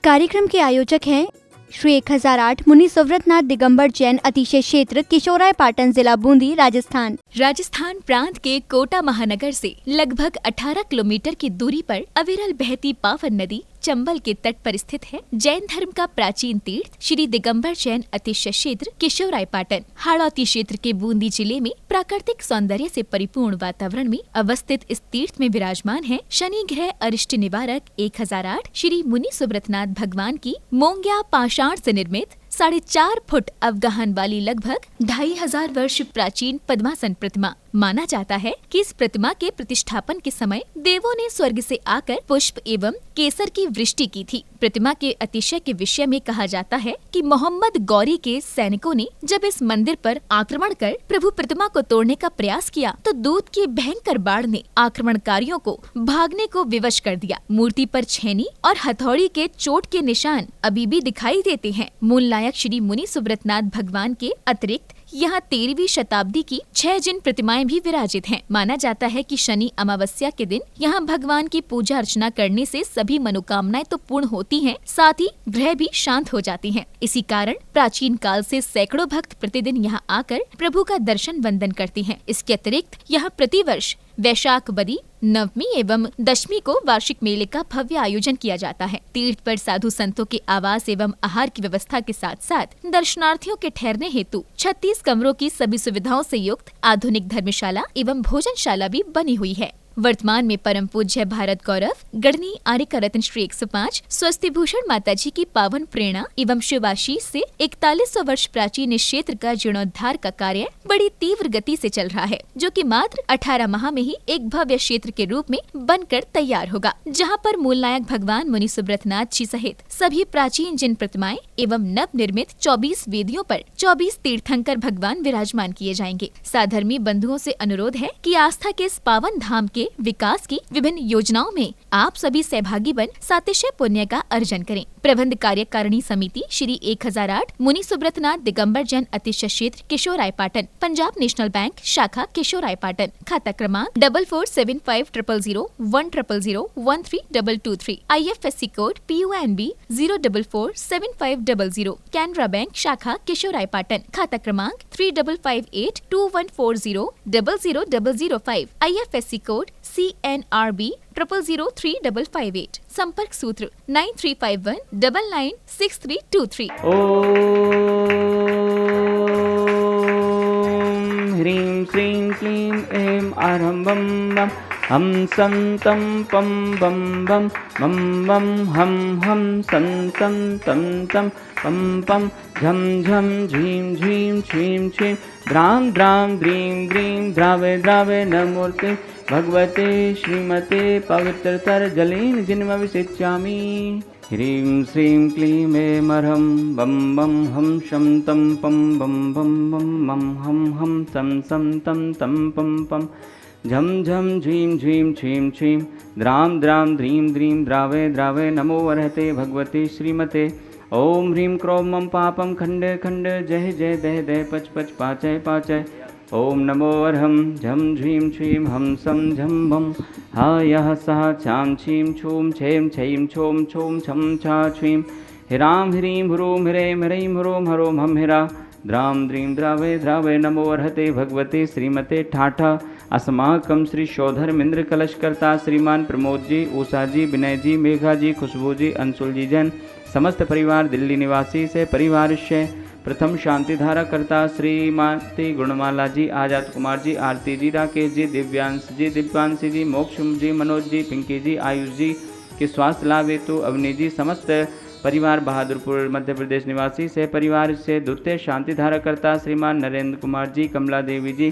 कार्यक्रम के आयोजक हैं श्री 1008 मुनि सुव्रतनाथ दिगंबर जैन अतिशय क्षेत्र किशोराय पाटन जिला बूंदी राजस्थान। राजस्थान प्रांत के कोटा महानगर से लगभग 18 किलोमीटर की दूरी पर अविरल बहती पावन नदी चंबल के तट पर स्थित है। जैन धर्म का प्राचीन तीर्थ श्री दिगंबर जैन अतिशय क्षेत्र किशोराय पाटन हाड़ौती क्षेत्र के बूंदी जिले में प्राकृतिक सौंदर्य से परिपूर्ण वातावरण में अवस्थित इस तीर्थ में विराजमान है शनि ग्रह अरिष्ट निवारक 1008 श्री मुनि सुव्रतनाथ भगवान की मोंग्या पाषाण से निर्मित 4.5 फुट अवगाहन वाली लगभग 2500 वर्ष प्राचीन पद्मासन प्रतिमा। माना जाता है कि इस प्रतिमा के प्रतिष्ठापन के समय देवों ने स्वर्ग से आकर पुष्प एवं केसर की वृष्टि की थी। प्रतिमा के अतिशय के विषय में कहा जाता है कि मोहम्मद गौरी के सैनिकों ने जब इस मंदिर पर आक्रमण कर प्रभु प्रतिमा को तोड़ने का प्रयास किया तो दूत की भयंकर बाढ़ ने आक्रमणकारियों को भागने को विवश कर दिया। मूर्ति पर छेनी और हथौड़ी के चोट के निशान अभी भी दिखाई देते हैं। मूल नायक श्री मुनि सुव्रतनाथ भगवान के अतिरिक्त यहाँ 13वीं शताब्दी की 6 जिन प्रतिमाएं भी विराजित हैं। माना जाता है कि शनि अमावस्या के दिन यहाँ भगवान की पूजा अर्चना करने से सभी मनोकामनाएं तो पूर्ण होती हैं, साथ ही ग्रह भी शांत हो जाती हैं। इसी कारण प्राचीन काल से सैकड़ों भक्त प्रतिदिन यहाँ आकर प्रभु का दर्शन वंदन करते हैं। इसके अतिरिक्त यहाँ प्रतिवर्ष वैशाख बदी नवमी एवं दशमी को वार्षिक मेले का भव्य आयोजन किया जाता है। तीर्थ पर साधु संतों के आवास एवं आहार की व्यवस्था के साथ साथ दर्शनार्थियों के ठहरने हेतु 36 कमरों की सभी सुविधाओं से युक्त आधुनिक धर्मशाला एवं भोजनशाला भी बनी हुई है। वर्तमान में परम पूज्य भारत गौरव गढ़नी आर्य रत्न श्री 105 स्वस्ति भूषण माता जी की पावन प्रेरणा एवं शिवाशीष से 4100 वर्ष प्राचीन इस क्षेत्र का जीर्णोद्धार का कार्य बड़ी तीव्र गति से चल रहा है, जो कि मात्र 18 माह में ही एक भव्य क्षेत्र के रूप में बनकर तैयार होगा, जहां पर मूल नायक भगवान मुनि सुव्रतनाथ जी सहित सभी प्राचीन जिन प्रतिमाएं एवं नव निर्मित 24 वेदियों पर 24 तीर्थंकर भगवान विराजमान किए जाएंगे। साधर्मी बंधुओं से अनुरोध है कि आस्था के इस पावन धाम के विकास की विभिन्न योजनाओं में आप सभी सहभागी बन सातिशय पुण्य का अर्जन करें। प्रबंध कार्यकारिणी समिति श्री 1008 मुनि सुव्रतनाथ दिगंबर जैन अतिशय क्षेत्र किशोराय पाटन, पंजाब नेशनल बैंक शाखा किशोराय पाटन, खाता क्रमांक 4475001000132223, IFSC code PUNB 0447500, Canara bank शाखा किशोराय पाटन, खाता क्रमांक 358214000005, IFSC कोड CNRB 000358, संपर्क सूत्र 9351996323। ओम ह्रीं श्रीं क्लीं ऐं आरंभं बम हम सं तं पं बम बम मम बम हम सं तं तं तं पं पं झं झं झीं झीं छीं छीं द्रां द्रां द्रीं ग्रीं द्रावे द्रावे नमोऽर्ते भगवते श्रीमते पवित्रतर जलेन जिन्मविषिच्यामि। ह्रीं श्रीं क्लीं ऐं अरहं बम बम हम शं तं पं बम बम बम मम हम सं सं तं तं पं पं झं झं झीं झीं छीं छीं द्रां द्रां द्रीं द्रीं द्रावे द्रावे नमो अर्हते भगवते श्रीमते। ओम ह्रीं क्रों मम पापं खंड खंड जय जय दह दह पच पच पाचय पाचय। ओम नमो अर्हं झं झीं छीं हम सं झं भं हा यः सः छां छीं छूं छें छैं छों छौं छं छा छीं ह्रां ह्रीं ह्रूं ह्रैं ह्रैं ह्रों हरों हम ह्रा द्रां द्रीं द्रावे द्रावे नमो अर्हते भगवते श्रीमते ठाठा। अस्माकं श्री शोधर्मेंद्र कलशकर्ता श्रीमान प्रमोद जी, उषा जी, विनय जी, मेघा जी, खुशबू जी, अंशुल जी जैन समस्त परिवार दिल्ली निवासी से परिवार से प्रथम शांति धारा करता श्रीमती गुणमाला जी, आजाद कुमार जी, आरती जी, राकेश जी, दिव्यांशी जी, मोक्षम जी, मनोज जी, पिंकी जी, आयुष जी के स्वास्थ्य लाभ हेतु अवनी जी समस्त परिवार बहादुरपुर मध्य प्रदेश निवासी से परिवार से द्वितीय शांति धारा करता श्रीमान नरेंद्र कुमार जी, कमला देवी जी,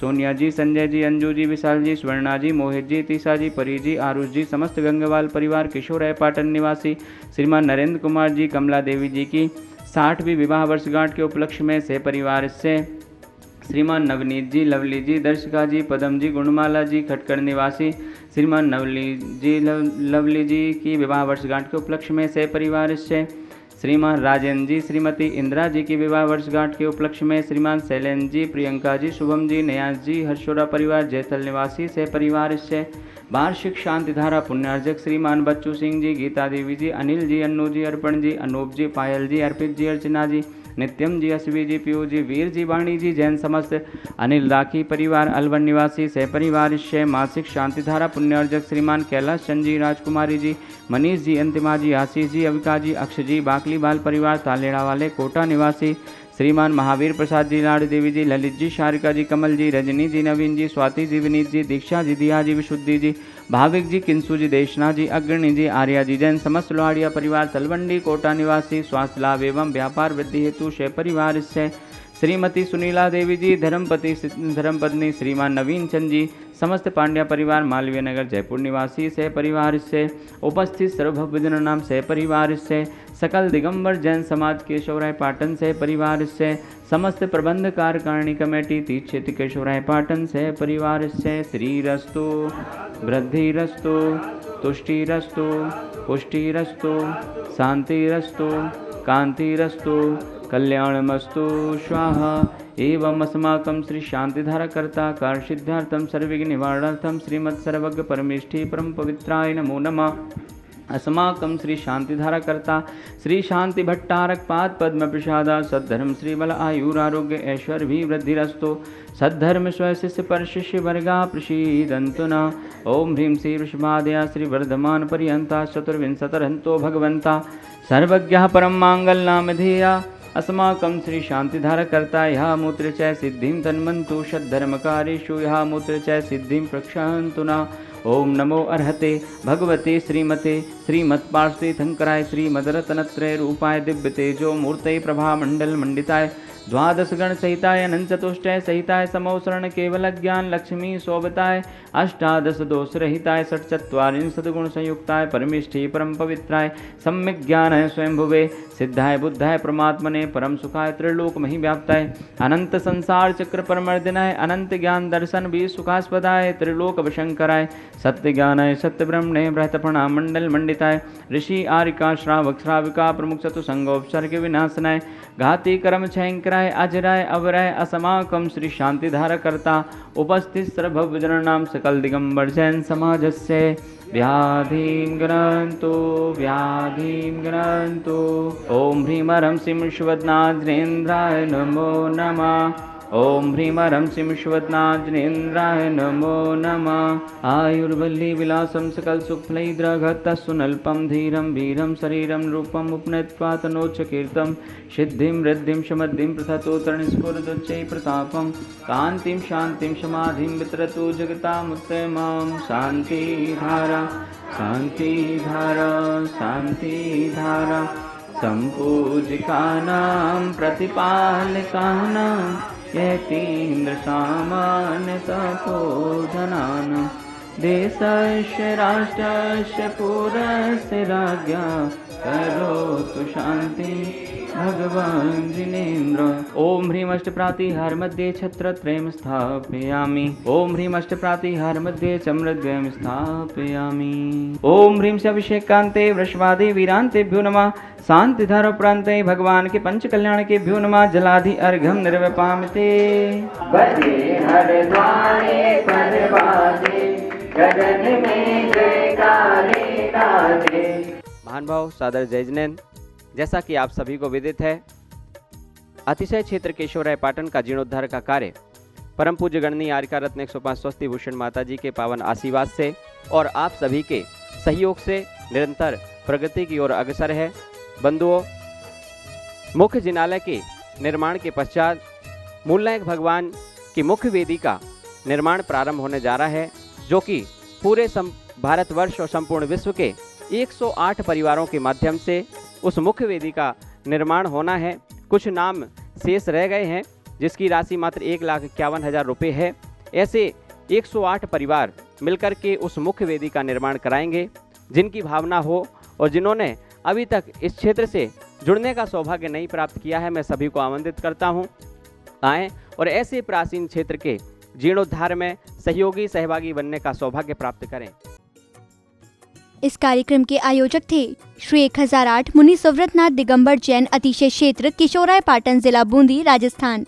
सोनिया जी, संजय जी, अंजू जी, विशाल जी, स्वर्णा जी, मोहित जी, तीसा जी, परी जी, आरुष जी समस्त गंगवाल परिवार किशोराय पाटन निवासी श्रीमान नरेंद्र कुमार जी, कमला देवी जी की 60वीं विवाह वर्षगांठ के उपलक्ष्य में से परिवार से श्रीमान नवनीत जी, लवली जी, दर्शिका जी, पदम जी, गुणमाला जी खटकर निवासी श्रीमान लवली जी की विवाह वर्षगांठ के उपलक्ष्य में से परिवार से श्रीमान राजेंद्र जी, श्रीमती इंदिरा जी की विवाह वर्षगांठ के उपलक्ष्य में श्रीमान शैलेंद्र जी, प्रियंका जी, शुभम जी, नयाज जी, हर्षोरा परिवार जैतल निवासी से परिवार से वार्षिक शांतिधारा पुण्यार्जक श्रीमान बच्चू सिंह जी, गीता देवी जी, अनिल जी, अन्नू जी, अर्पण जी, अनूप जी, पायल जी, अर्पित जी, अर्चना जी, नित्यम जी, असवी जी, पीयू जी, वीर जी, वाणी जी, जैन समस्त, अनिल राखी परिवार, अलवन निवासी सहपरिवार शय मासिक शांतिधारा पुण्यार्जक श्रीमान कैलाश चंद जी, राजकुमारी जी, मनीष जी, अंतिमा जी, आशीष जी, अविका जी, अक्ष जी, बाकली बाल परिवार तालेड़ा वाले कोटा निवासी श्रीमान महावीर प्रसाद जी, लाड़ देवी जी, ललित जी, शारिका जी, कमल जी, रजनी जी, नवीन जी, स्वाति जी, विनीत जी, दीक्षा जी, दिया जी, विशुद्धि जी, भाविक जी, किंसु जी, देशना जी, अग्रणी जी, आर्या जी, जैन समस्त लोहाड़िया परिवार तलवंडी कोटा निवासी स्वास्थ्य लाभ एवं व्यापार वृद्धि हेतु शय परिवार से श्रीमती सुनीला देवी जी, धर्मपत्नी श्रीमान नवीन चंद जी, समस्त पांड्या परिवार मालवीय नगर जयपुर निवासी सह परिवार से उपस्थित सर्वभजन नाम सह परिवार से सकल दिगंबर जैन समाज केशवराय पाटन से परिवार से समस्त प्रबंध कार्यकारिणी कमेटी तीर्थ क्षेत्र केशवराय पाटन से परिवार से श्रीरस्तु वृद्धिरस्तु तुष्टिरस्तु पुष्टिरस्तु शांतिरस्तु कांतिरस्तु कल्याणमस्तु स्वाहा। एवं अस्माकं श्री शांतिधारकर्ता कार्यसिद्धार्थं सर्वविघ्न निवारणार्थं श्रीमत् सर्वज्ञ परमेष्ठी परम पवित्राय नमो नमः। अस्माकं श्री शांतिधारकर्ता श्री शांति भट्टारक पाद पद्म प्रसादा सद्धर्म श्री बल आयुरारोग्य ऐश्वर्य भी वृद्धिरस्तु सद्धर्म स्व शिष्य पर शिष्य वर्गा प्रसीदन्तु न। ओम ह्रीं श्री वृषभादया श्री वर्धमान पर्यंता चतुर्विंशतिरहंतो भगवंता सर्वज्ञः परम मांगल नाम धेया। अस्माकं श्री शांतिधारकर्ता यः मूत्र च सिद्धिं तन्मन्तु षद्धर्मकारेषु यः मूत्र च सिद्धिं प्रक्षान्तु न। ओम नमो अर्हते भगवते श्रीमते श्रीमत्पार्श्वतीर्थंकराय श्रीमद्रत्नत्रय रूपाय दिव्य तेजो मूर्तये प्रभा मंडल मंडिताय द्वादश गण सहिताय अनंत चतुष्टय सहिताय समोसरण केवल ज्ञान लक्ष्मी शोभताय अष्टादश दोष रहिताय षट्चत्वारिंशत् गुण संयुक्ताय परमेष्ठी परम पवित्राय सम्यक ज्ञानाय स्वयंभुवे सिद्धाय बुद्धाय परमात्मने परम सुखाय त्रिलोक मही व्याप्ताय अनंत संसार चक्र परमर्दिनाय अनंत ज्ञान दर्शन भी सुखास्पदाय त्रिलोक वशंकराय सत्य ज्ञानाय सत्य ब्रह्मणे बृहतफणा मंडल मंडिताय ऋषि आरिका श्रावक श्राविका प्रमुख चतुसंगोपसर्ग विनाशनाय घाती कर्म छयंकराय अजराय अवराय अस्माकं श्री शांतिधारकर्ता उपस्थित सर्वभजनानां सकल दिगंबर जैन समाजस्य व्याधिं ग्रन्थो ओम ह्रीं हरं सिं शिवनाथेन्द्राय नमो नमः। ओम ह्रीं हरं सिं शिवनाथेन्द्राय नमो नमः। आयुर्वल्ली विलासं सकल सुखफलैर्द्रघतस्सुनल्पं धीरं वीरं शरीरं रूपम् उपनत्वा तनोच्च कीर्तं सिद्धिं वृद्धिं समद्धिं प्रथतो तरणस्फुरदुच्चै प्रतापं कान्तिं शान्तिं समाधिं वितरतु जगतामुत्तमां शान्तिधारा शान्तिधारा शान्तिधारा सम्पूजिकानां प्रतिपालकानां यतीन्द्र सामान्य तपोधनानां देशस्य राष्ट्रस्य पुरस्य राज्ञा करोतु शान्ति भगवान् जिनेन्द्र। ओम ह्रीं अष्टप्रातिहार मध्ये छत्रत्रयं स्थापयामि। ओम ह्रीं अष्टप्रातिहार मध्ये चम्रद्वयं स्थापयामि। ओम ह्रीं अभिषेकान्ते वृषभादि वीरान्तेभ्यो नमः। शांतिधारोपरान्ते भगवान के पंच कल्याण के भ्यो नमः। जलाधि अर्घ्यं निर्वपामिते बजे हरद्वारे परवादे गगन में जयकारे गाजे। महान भाव सादर जय जिनेन्द्र। जैसा कि आप सभी को विदित है, अतिशय क्षेत्र केशवराय पाटन का जीर्णोद्धार का कार्य परम पूज्य गणनीय आर्यका रत्न 105 स्वस्ति भूषण माता जी के पावन आशीर्वाद से और आप सभी के सहयोग से निरंतर प्रगति की ओर अग्रसर है। बंधुओं, मुख्य जिनालय के निर्माण के पश्चात मूलनायक भगवान की मुख्य वेदी का निर्माण प्रारंभ होने जा रहा है, जो कि पूरे भारतवर्ष और संपूर्ण विश्व के 108 परिवारों के माध्यम से उस मुख्य वेदी का निर्माण होना है। कुछ नाम शेष रह गए हैं, जिसकी राशि मात्र 1,51,000 रुपये है। ऐसे 108 परिवार मिलकर के उस मुख्य वेदी का निर्माण कराएंगे। जिनकी भावना हो और जिन्होंने अभी तक इस क्षेत्र से जुड़ने का सौभाग्य नहीं प्राप्त किया है, मैं सभी को आमंत्रित करता हूं, आएँ और ऐसे प्राचीन क्षेत्र के जीर्णोद्धार में सहभागी बनने का सौभाग्य प्राप्त करें। इस कार्यक्रम के आयोजक थे श्री 1008 मुनि सुव्रतनाथ दिगंबर जैन अतिशय क्षेत्र किशोराय पाटन जिला बूंदी राजस्थान।